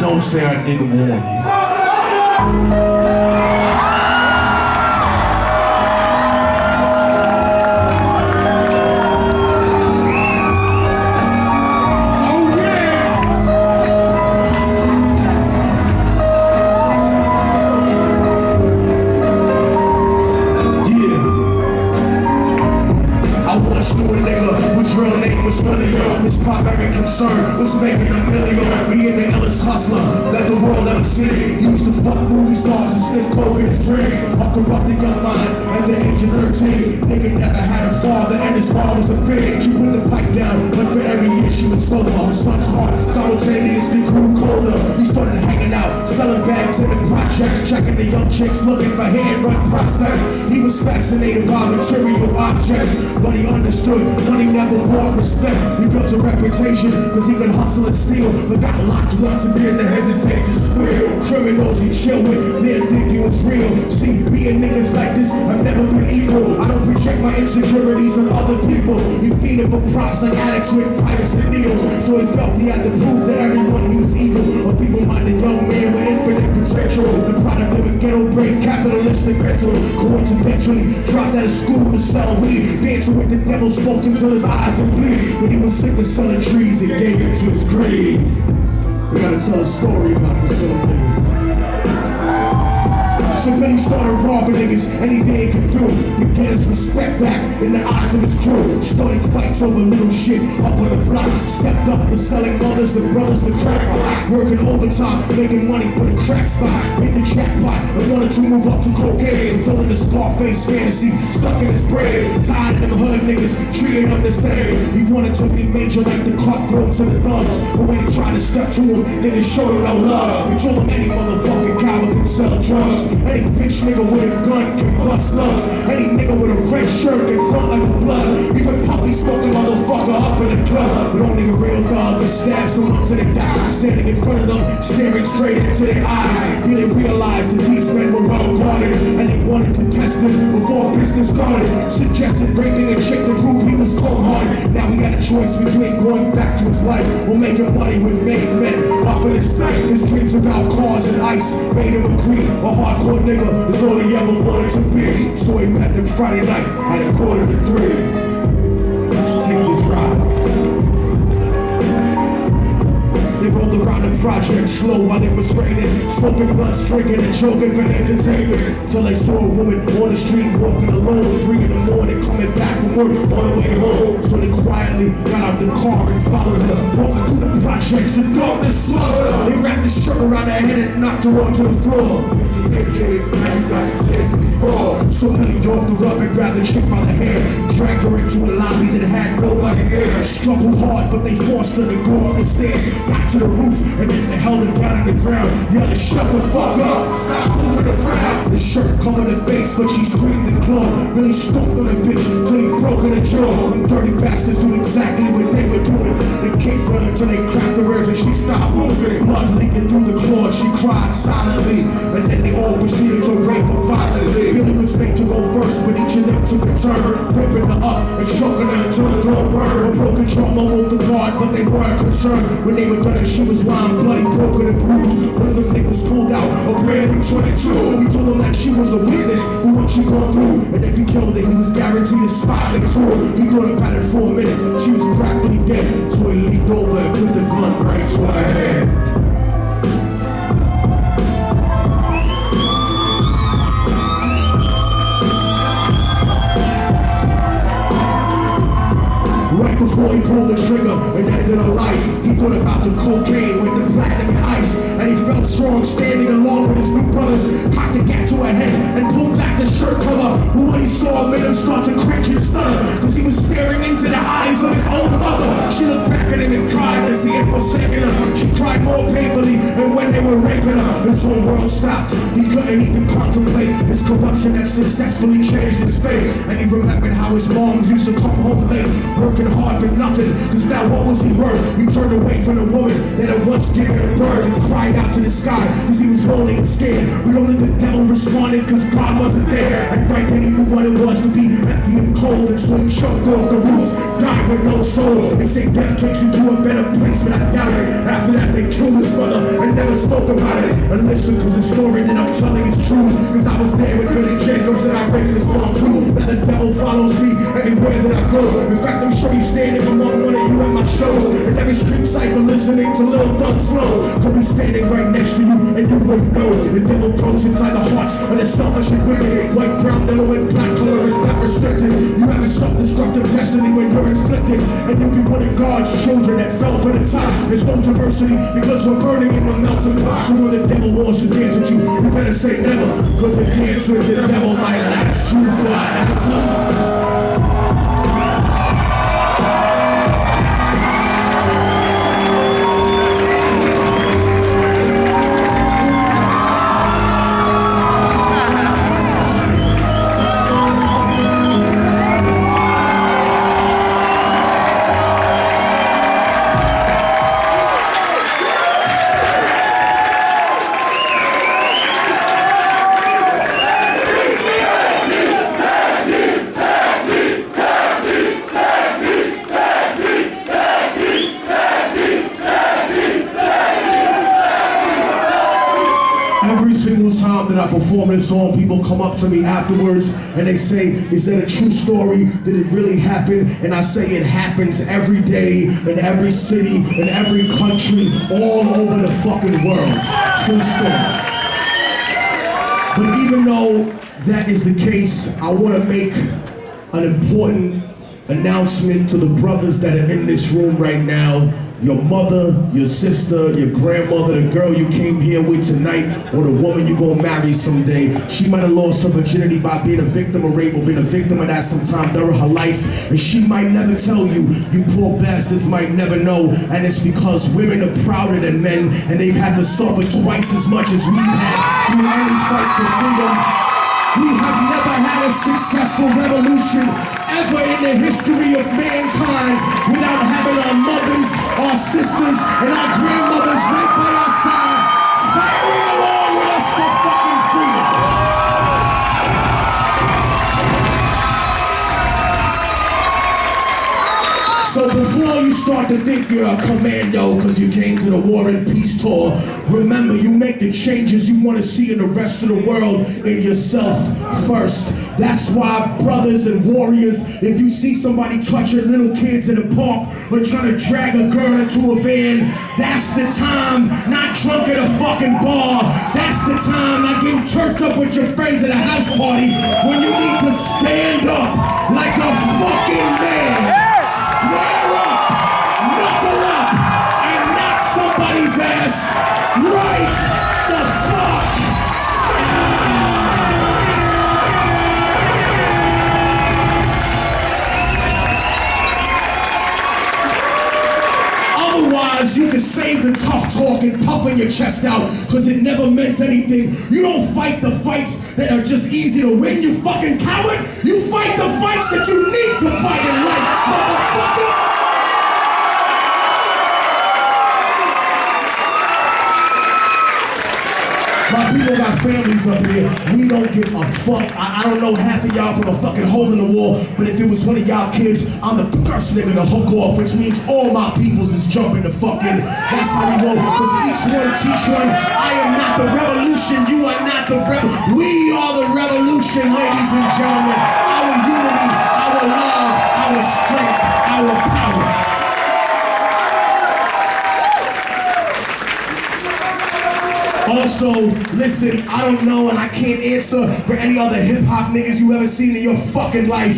Don't say I didn't warn you. Real name was William. His primary concern was making $1 million. Being the illest hustler that the world ever seen. He used to fuck movie stars and sniff coke in his dreams. A corrupted young mind at the age of 13. Nigga never had a father and his mom was a fig. She put the pipe down, but for every year she was sober. Her son's heart simultaneously grew colder. He started hanging out, selling bags in the projects, checking the young chicks, looking for hand-run prospects. He was fascinated by material objects, but he understood money never brought respect. He built a reputation cause he could hustle and steal, but got locked once and didn't hesitate to squeal. Criminals he chill with, didn't think he was real. See, being niggas like this, I've never been equal. I don't project my insecurities on other people. He feeding for props like addicts with pipes and needles. So he felt he had to prove to everyone he was evil. A feeble-minded young man with infinite potential. The product of a ghetto brain, capitalistic mental. Coincidentally, dropped out of school to sell weed. Dancing with the devil, smoked until his eyes would bleed. When he was sick of selling trees, he gave it to his greed. We gotta tell a story about this little nigga. So when he started robbing niggas, anything he could do, he get his respect back in the eyes of his crew. Starting fights over little shit up on the block. Stepped up to selling mothers and brothers to crack. Working overtime, making money for the crack spot. Hit the jackpot and wanted to move up to cocaine. Filling the Scarface fantasy, stuck in his brain. Tired of them hood niggas, treating him the same. He wanted to be major like the cutthroats and the thugs. But when he tried to step to him, niggas showed him no love. He told him any motherfucking coward can sell drugs. Any bitch nigga with a gun can bust slugs. Any nigga with a red shirt can front like a blood. Even puppy smoking motherfucker up in the club. But only a real dog can stab someone till they die. Standing in front of them, staring straight into their eyes. Really realized that these men were well guarded, and they wanted to test him before business started. Suggested raping a chick to prove he was cold-hearted. Now he had a choice between going back to his life or making money with made men. Up in his sight, his dreams about cars and ice made him agree. A hardcore nigga is all he ever wanted to be. So he met them Friday night at 2:45. Let's take this ride. They rolled around the project slow while it was raining, smoking blunts, drinking and joking for entertainment. Till they saw a woman on the street walking alone, 3 in the morning, coming back from work on the way home. So they quietly got out the car and followed her, walking through the projects with darkness swallowed her. They wrapped the shirt around her head and knocked her onto the floor. This is it, kid, now you got your chance before. So he leaned off the rug and grabbed the chick by the hair, dragged her into a lobby that had nobody there. Struggled hard, but they forced her to go up the stairs, back to the roof, and then they held her down on the ground. Yelled, shut the fuck up, stop moving around. The shirt covered her face, but she screamed and clawed. Then he stomped on the bitch till he broke her jaw. Them dirty bastards knew exactly what they were doing. They kicked her until they cracked her ribs and she stopped moving. Blood leaking through the claws, she cried silently, and then they all proceeded to rape her violently. Billy was made to go first, but each of them took a turn, ripping her up and choking her until the throat burned. A broken trauma moved the guard, but they weren't concerned. When they were done, she was lying bloody, broken and bruised. One of the niggas pulled out a brand new 22. He told him that she was a witness for what she gone through, and if he killed her, he was guaranteed a spot in the crew. He thought about it for a minute, she was practically dead. So he leaned over and put the gun right to her head. Right before he pulled the trigger and ended her life, he thought about the cocaine with the platinum and ice, and he felt strong standing along with his new brothers. Cocked the gap to her head and pulled back the shirt cover. But what he saw made him start to cringe and stutter, cause he was staring into the eyes of his own mother. She looked back at him and cried cause he had forsaken her. She cried more painfully, and when they were raping her, his whole world stopped. He couldn't even contemplate his corruption that successfully changed his fate. And he remembered how his mom used to come home late, working hard for nothing, cause now what was he worth? He turned away from the woman that had once given him birth and cried out to the sky cause he was lonely and scared. But only the devil responded cause God wasn't there. And right then he knew what it was to be empty and cold, and so he jumped off the roof. died with no soul. They say death takes you to a better place, but I doubt it. After that they killed his mother and never spoke about it. And listen, cause the story that I'm telling is true, cause I was there with Billy Jacobs and I raped his mom too. Now the devil follows me everywhere that I go. In fact, I'm sure he's standing among one of you at my shows. And every street cycle listening to Lil Duck's flow. Could be standing right next to you and you wouldn't know. The devil goes inside the hearts of the selfish and wicked. White, brown, yellow, and black color is not restricted. You have a self-destructive destiny when you're inflicted. And you'll be one of God's children that fell for the top. There's no diversity because we're burning in the melting pot. So when the devil wants to dance with you, you better say never. Cause a dance with the devil might last you forever. Every single time that I perform this song, people come up to me afterwards and they say, is that a true story? Did it really happen? And I say it happens every day, in every city, in every country, all over the fucking world. True story. But even though that is the case, I want to make an important announcement to the brothers that are in this room right now. Your mother, your sister, your grandmother, the girl you came here with tonight, or the woman you gonna marry someday, she might have lost her virginity by being a victim of rape or being a victim of that sometime during her life, and she might never tell you. You poor bastards might never know, and it's because women are prouder than men, and they've had to suffer twice as much as we've had through any fight for freedom. We have never had a successful revolution ever in the history of mankind without having our mothers, our sisters, and our grandmothers right by our side, firing along with us for fucking freedom. So before you start to think you're a commando because you came to the War and Peace Tour, remember, you make the changes you want to see in the rest of the world in yourself first. That's why, brothers and warriors, if you see somebody touching little kids in the park or trying to drag a girl into a van, that's the time, not drunk at a fucking bar. That's the time, not getting turned up with your friends at a house party, when you need to stand up like a fucking man. Square up, knuckle up, and knock somebody's ass right the fuck out. Otherwise, you can save the tough talk and puffing your chest out, cause it never meant anything. You don't fight the fights that are just easy to win, you fucking coward. You fight the fights that you need to fight in life, motherfucker. My people got families up here. We don't give a fuck. I don't know half of y'all from a fucking hole in the wall, but if it was one of y'all kids, I'm the first nigga to hook off, which means all my peoples is jumping the fucking. That's how we roll, because each one teach one. I am not the revolution, you are not the we are the revolution, ladies and gentlemen. Our unity, our love, our strength, our power. Also, listen, I don't know and I can't answer for any other hip-hop niggas you ever seen in your fucking life,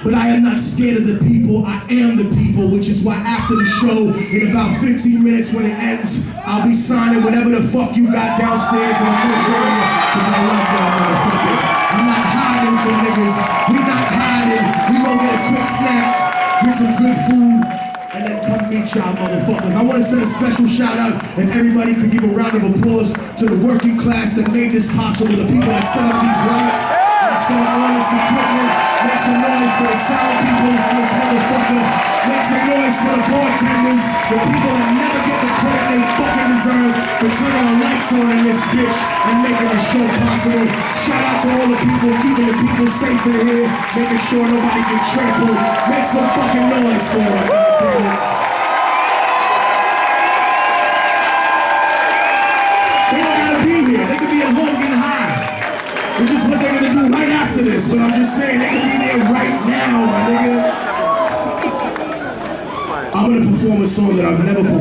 but I am not scared of the people, I am the people, which is why after the show, in about 15 minutes when it ends, I'll be signing whatever the fuck you got downstairs in the merch area, because I love y'all motherfuckers. I'm not hiding from niggas, we not hiding, we gonna get a quick snack, get some good food, and then come meet y'all motherfuckers. I want to send a special shout out, if everybody could give a round of applause to the working class that made this possible, the people that set up these lights, that set up all this equipment. Make some noise for the sound people in this motherfucker. Make some noise is for the bartenders, the people that never get the credit they fucking deserve, for turning the lights on in this bitch and making the show possible. Shout out to all the people keeping the people safe in here, making sure nobody get trampled. Make some fucking noise for them. They don't gotta be here. They could be at home getting high, which is what they're gonna do right after this. But I'm just saying, they could be there right now, my nigga. I'm gonna perform a song that I've never performed.